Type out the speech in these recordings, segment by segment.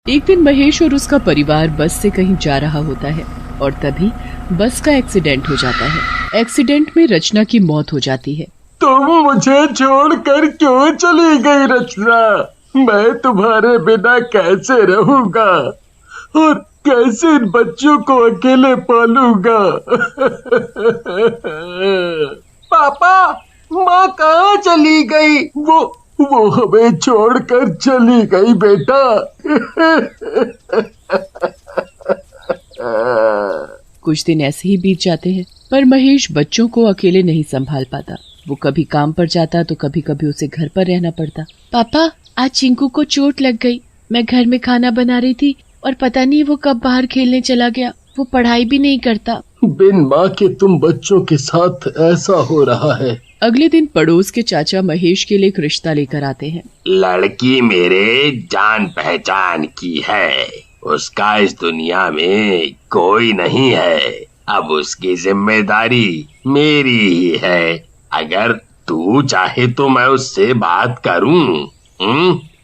एक दिन महेश और उसका परिवार बस से कहीं जा रहा होता है और तभी बस का एक्सीडेंट हो जाता है। एक्सीडेंट में रचना की मौत हो जाती है। तुम मुझे छोड़कर क्यों चली गई रचना? मैं तुम्हारे बिना कैसे रहूंगा और कैसे इन बच्चों को अकेले पालूंगा? पापा, माँ कहाँ चली गई? वो हमें छोड़कर चली गई बेटा। कुछ दिन ऐसे ही बीत जाते हैं, पर महेश बच्चों को अकेले नहीं संभाल पाता। वो कभी काम पर जाता तो कभी कभी उसे घर पर रहना पड़ता। पापा, आज चिंकू को चोट लग गई। मैं घर में खाना बना रही थी और पता नहीं वो कब बाहर खेलने चला गया। वो पढ़ाई भी नहीं करता। बिन माँ के तुम बच्चों के साथ ऐसा हो रहा है। अगले दिन पड़ोस के चाचा महेश के लिए एक रिश्ता लेकर आते हैं। लड़की मेरे जान पहचान की है, उसका इस दुनिया में कोई नहीं है। अब उसकी जिम्मेदारी मेरी ही है। अगर तू चाहे तो मैं उससे बात करूं।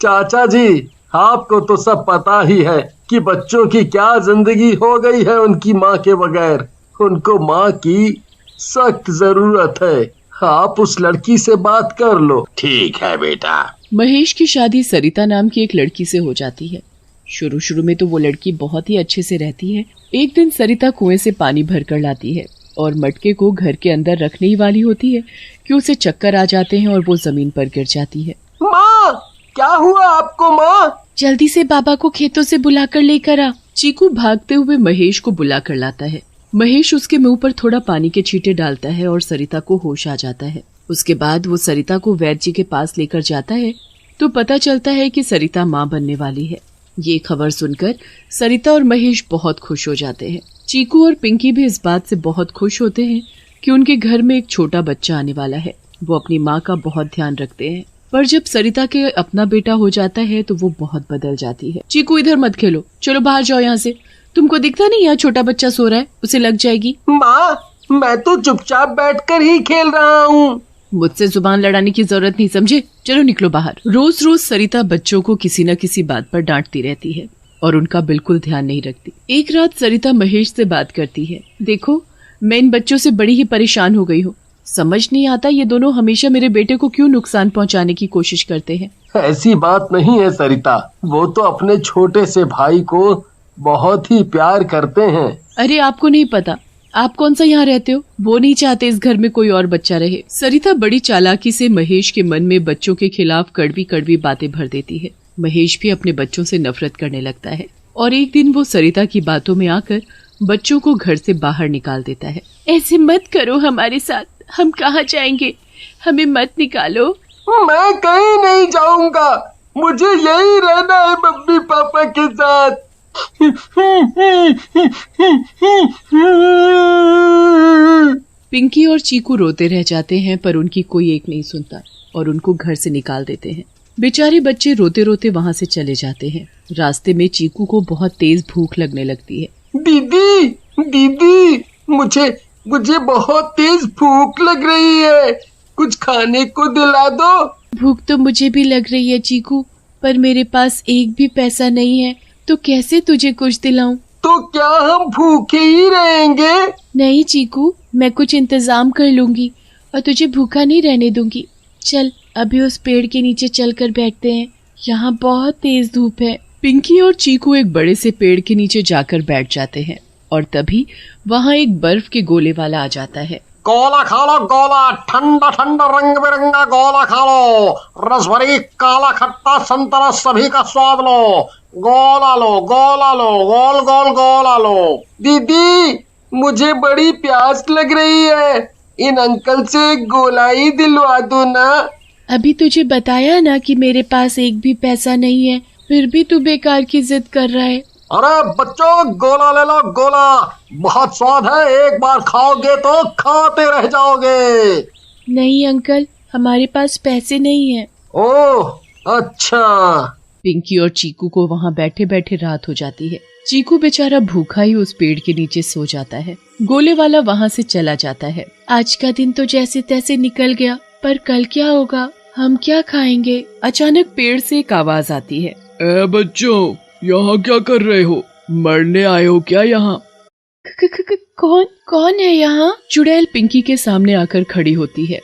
चाचा जी, आपको तो सब पता ही है कि बच्चों की क्या जिंदगी हो गई है उनकी माँ के बगैर। उनको माँ की सख्त जरूरत है। आप उस लड़की से बात कर लो। ठीक है बेटा। महेश की शादी सरिता नाम की एक लड़की से हो जाती है। शुरू शुरू में तो वो लड़की बहुत ही अच्छे से रहती है। एक दिन सरिता कुएं से पानी भर कर लाती है और मटके को घर के अंदर रखने ही वाली होती है कि उसे चक्कर आ जाते हैं और वो जमीन पर गिर जाती है। माँ, क्या हुआ आपको माँ? जल्दी से बाबा को खेतों से बुलाकर लेकर आ। चीकू भागते हुए महेश को बुलाकर लाता है। महेश उसके मुंह पर थोड़ा पानी के छींटे डालता है और सरिता को होश आ जाता है। उसके बाद वो सरिता को वैद्य जी के पास लेकर जाता है तो पता चलता है कि सरिता माँ बनने वाली है। ये खबर सुनकर सरिता और महेश बहुत खुश हो जाते हैं। चीकू और पिंकी भी इस बात से बहुत खुश होते हैं कि उनके घर में एक छोटा बच्चा आने वाला है। वो अपनी माँ का बहुत ध्यान रखते हैं, पर जब सरिता के अपना बेटा हो जाता है तो वो बहुत बदल जाती है। चीकू, इधर मत खेलो, चलो बाहर जाओ यहाँ से। तुमको दिखता नहीं यहाँ छोटा बच्चा सो रहा है, उसे लग जाएगी। माँ, मैं तो चुपचाप बैठकर ही खेल रहा हूँ। मुझसे जुबान लड़ाने की जरूरत नहीं, समझे? चलो निकलो बाहर। रोज रोज सरिता बच्चों को किसी न किसी बात पर डांटती रहती है और उनका बिल्कुल ध्यान नहीं रखती। एक रात सरिता महेश से बात करती है। देखो, मैं इन बच्चों से बड़ी ही परेशान हो गई हूँ। समझ नहीं आता ये दोनों हमेशा मेरे बेटे को क्यों नुकसान पहुँचाने की कोशिश करते हैं। ऐसी बात नहीं है सरिता, वो तो अपने छोटे से भाई को बहुत ही प्यार करते हैं। अरे आपको नहीं पता, आप कौन सा यहाँ रहते हो? वो नहीं चाहते इस घर में कोई और बच्चा रहे। सरिता बड़ी चालाकी से महेश के मन में बच्चों के खिलाफ कड़वी कड़वी बातें भर देती है। महेश भी अपने बच्चों से नफरत करने लगता है और एक दिन वो सरिता की बातों में आकर बच्चों को घर से बाहर निकाल देता है। ऐसे मत करो हमारे साथ, हम कहाँ जाएंगे? हमें मत निकालो। मैं कहीं नहीं जाऊंगा, मुझे यही रहना है मम्मी पापा के साथ। पिंकी और चीकू रोते रह जाते हैं, पर उनकी कोई एक नहीं सुनता और उनको घर से निकाल देते हैं। बेचारे बच्चे रोते रोते वहाँ से चले जाते हैं। रास्ते में चीकू को बहुत तेज भूख लगने लगती है। दीदी, दीदी, मुझे बहुत तेज भूख लग रही है, कुछ खाने को दिला दो। भूख तो मुझे भी लग रही है चीकू, पर मेरे पास एक भी पैसा नहीं है, तो कैसे तुझे कुछ दिलाऊं? तो क्या हम भूखे ही रहेंगे? नहीं चीकू, मैं कुछ इंतजाम कर लूंगी और तुझे भूखा नहीं रहने दूंगी। चल अभी उस पेड़ के नीचे चलकर बैठते हैं, यहाँ बहुत तेज धूप है। पिंकी और चीकू एक बड़े से पेड़ के नीचे जाकर बैठ जाते हैं और तभी वहाँ एक बर्फ के गोले वाला आ जाता है। गोला खा लो गोला, ठंडा ठंडा रंग बिरंगा गोला खा लो, रस भरी काला खट्टा संतरा सभी का स्वाद लो। गोला लो, गोला लो, गोल गोल गोला लो। दीदी, मुझे बड़ी प्यास लग रही है, इन अंकल से एक गोला ही दिलवा दो ना। अभी तुझे बताया ना कि मेरे पास एक भी पैसा नहीं है, फिर भी तू बेकार की जिद कर रहा है। अरे बच्चों, गोला ले लो, गोला बहुत स्वाद है, एक बार खाओगे तो खाते रह जाओगे। नहीं अंकल, हमारे पास पैसे नहीं है। ओह अच्छा। पिंकी और चीकू को वहाँ बैठे बैठे रात हो जाती है। चीकू बेचारा भूखा ही उस पेड़ के नीचे सो जाता है। गोले वाला वहाँ से चला जाता है। आज का दिन तो जैसे तैसे निकल गया, पर कल क्या होगा? हम क्या खाएंगे? अचानक पेड़ से एक आवाज आती है। बच्चों, यहाँ क्या कर रहे हो? मरने आए हो क्या यहाँ? कौन है यहाँ? चुड़ैल पिंकी के सामने आकर खड़ी होती है।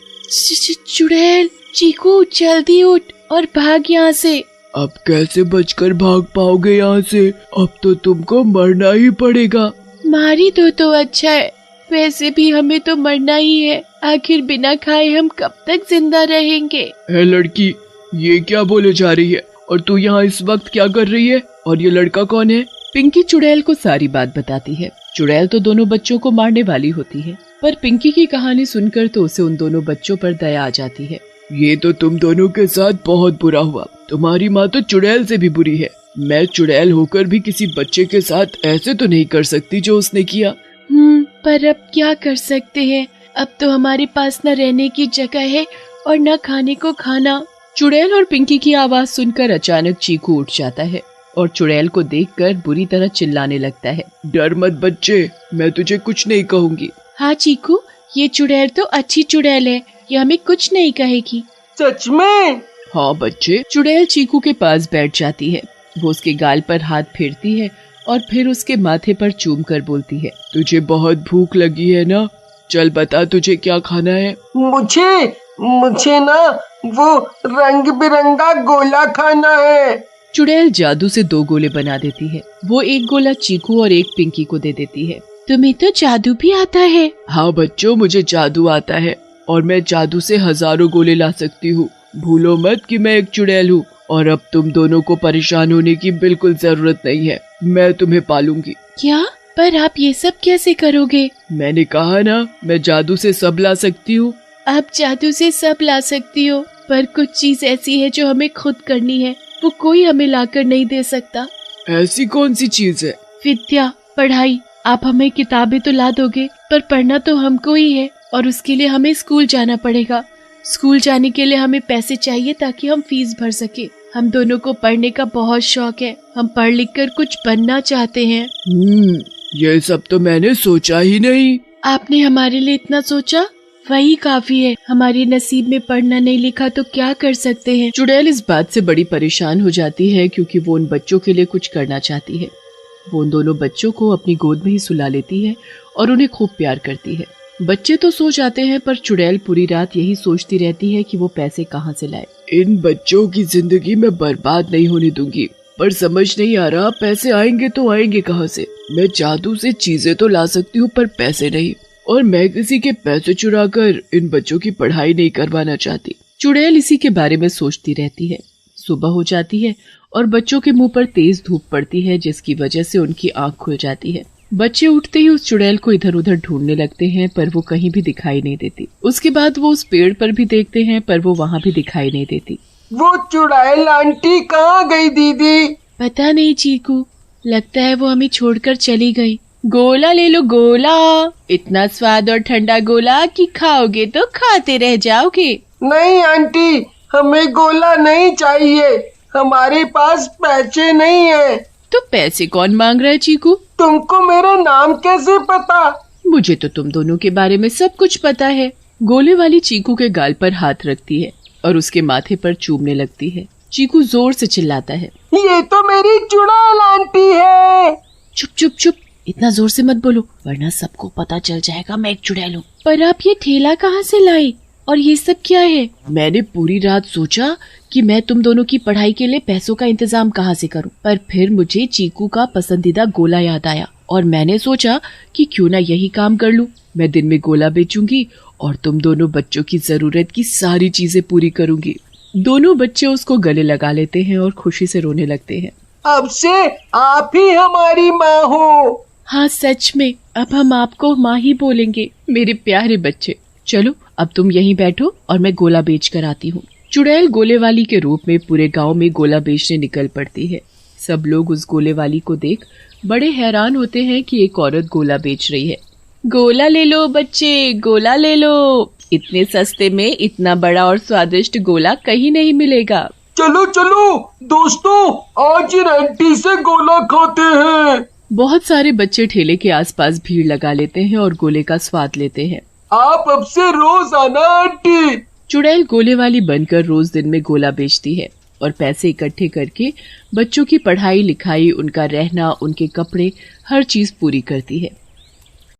चुड़ैल, चीकू जल्दी उठ और भाग यहाँ से। अब कैसे बचकर भाग पाओगे यहाँ से? अब तो तुमको मरना ही पड़ेगा। मारी दो तो अच्छा है, वैसे भी हमें तो मरना ही है। आखिर बिना खाए हम कब तक जिंदा रहेंगे? है लड़की, ये क्या बोले जा रही है? और तू यहाँ इस वक्त क्या कर रही है? और ये लड़का कौन है? पिंकी चुड़ैल को सारी बात बताती है। चुड़ैल तो दोनों बच्चों को मारने वाली होती है, पर पिंकी की कहानी सुनकर तो उसे उन दोनों बच्चों पर दया आ जाती है। ये तो तुम दोनों के साथ बहुत बुरा हुआ। तुम्हारी माँ तो चुड़ैल से भी बुरी है। मैं चुड़ैल होकर भी किसी बच्चे के साथ ऐसे तो नहीं कर सकती जो उसने किया। पर अब क्या कर सकते हैं? अब तो हमारे पास न रहने की जगह है और न खाने को खाना। चुड़ैल और पिंकी की आवाज सुनकर अचानक चीकू उठ जाता है और चुड़ैल को देखकर बुरी तरह चिल्लाने लगता है। डर मत बच्चे, मैं तुझे कुछ नहीं कहूँगी। हाँ चीकू, ये चुड़ैल तो अच्छी चुड़ैल है, ये हमें कुछ नहीं कहेगी। सच में? हाँ बच्चे। चुड़ैल चीकू के पास बैठ जाती है। वो उसके गाल पर हाथ फेरती है और फिर उसके माथे पर चूम कर बोलती है, तुझे बहुत भूख लगी है ना? चल बता तुझे क्या खाना है? मुझे ना वो रंग बिरंगा गोला खाना है। चुड़ैल जादू से 2 गोले बना देती है। वो एक गोला चीकू और एक पिंकी को दे देती है। तुम्हें तो जादू भी आता है? हाँ बच्चों, मुझे जादू आता है और मैं जादू से हजारों गोले ला सकती हूँ। भूलो मत कि मैं एक चुड़ैल हूँ। और अब तुम दोनों को परेशान होने की बिल्कुल जरूरत नहीं है, मैं तुम्हें पालूंगी। क्या? पर आप ये सब कैसे करोगे? मैंने कहा ना, मैं जादू से सब ला सकती हूँ। आप जादू से सब ला सकती हो, पर कुछ चीज ऐसी है जो हमें खुद करनी है, वो कोई हमें लाकर नहीं दे सकता। ऐसी कौन सी चीज है? विद्या, पढ़ाई। आप हमें किताबें तो ला दोगे, पर पढ़ना तो हमको ही है और उसके लिए हमें स्कूल जाना पड़ेगा। स्कूल जाने के लिए हमें पैसे चाहिए ताकि हम फीस भर सके। हम दोनों को पढ़ने का बहुत शौक है, हम पढ़ लिख कर कुछ बनना चाहते हैं। ये सब तो मैंने सोचा ही नहीं। आपने हमारे लिए इतना सोचा, वही काफी है। हमारे नसीब में पढ़ना नहीं लिखा तो क्या कर सकते हैं। चुड़ैल इस बात से बड़ी परेशान हो जाती है क्योंकि वो उन बच्चों के लिए कुछ करना चाहती है। वो उन दोनों बच्चों को अपनी गोद में ही सुला लेती है और उन्हें खूब प्यार करती है। बच्चे तो सो जाते हैं, पर चुड़ैल पूरी रात यही सोचती रहती है कि वो पैसे कहाँ से लाए। इन बच्चों की जिंदगी मैं बर्बाद नहीं होने दूंगी, पर समझ नहीं आ रहा पैसे आएंगे तो आएंगे कहाँ से। मैं जादू से चीजें तो ला सकती हूँ पर पैसे नहीं, और मैं किसी के पैसे चुराकर इन बच्चों की पढ़ाई नहीं करवाना चाहती। चुड़ैल इसी के बारे में सोचती रहती है। सुबह हो जाती है और बच्चों के मुंह पर तेज धूप पड़ती है, जिसकी वजह से उनकी आंख खुल जाती है। बच्चे उठते ही उस चुड़ैल को इधर उधर ढूंढने लगते हैं, पर वो कहीं भी दिखाई नहीं देती। उसके बाद वो उस पेड़ पर भी देखते हैं, पर वो वहाँ भी दिखाई नहीं देती। वो चुड़ैल आंटी कहाँ गई दीदी? पता नहीं चीकू, लगता है वो हमें छोड़कर चली गई। गोला ले लो गोला, इतना स्वाद और ठंडा गोला कि खाओगे तो खाते रह जाओगे। नहीं आंटी, हमें गोला नहीं चाहिए, हमारे पास पैसे नहीं है। तो पैसे कौन मांग रहा है चीकू? तुमको मेरा नाम कैसे पता? मुझे तो तुम दोनों के बारे में सब कुछ पता है। गोले वाली चीकू के गाल पर हाथ रखती है और उसके माथे पर चूमने लगती है। चीकू जोर से चिल्लाता है, ये तो मेरी चुड़ैल आंटी है। चुप चुप चुप, इतना जोर से मत बोलो वरना सबको पता चल जाएगा मैं एक चुड़ैल हूँ। पर आप ये ठेला कहाँ से लाई और ये सब क्या है? मैंने पूरी रात सोचा कि मैं तुम दोनों की पढ़ाई के लिए पैसों का इंतजाम कहाँ से करूं, पर फिर मुझे चीकू का पसंदीदा गोला याद आया और मैंने सोचा कि क्यों ना यही काम कर लूं। मैं दिन में गोला बेचूंगी और तुम दोनों बच्चों की जरूरत की सारी चीजें पूरी करूंगी। दोनों बच्चे उसको गले लगा लेते हैं और खुशी से रोने लगते हैं। अब से आप ही हमारी माँ हो। हाँ सच में, अब हम आपको माँ ही बोलेंगे। मेरे प्यारे बच्चे, चलो अब तुम यहीं बैठो और मैं गोला बेच कर आती हूँ। चुड़ैल गोले वाली के रूप में पूरे गांव में गोला बेचने निकल पड़ती है। सब लोग उस गोले वाली को देख बड़े हैरान होते हैं कि एक औरत गोला बेच रही है। गोला ले लो बच्चे, गोला ले लो, इतने सस्ते में इतना बड़ा और स्वादिष्ट गोला कहीं नहीं मिलेगा। चलो चलो दोस्तों, आज आंटी से गोला खाते हैं। बहुत सारे बच्चे ठेले के आसपास भीड़ लगा लेते हैं और गोले का स्वाद लेते हैं। आप अब से रोज आना आंटी। चुड़ैल गोले वाली बनकर रोज दिन में गोला बेचती है। और पैसे इकट्ठे करके बच्चों की पढ़ाई लिखाई, उनका रहना, उनके कपड़े, हर चीज पूरी करती है।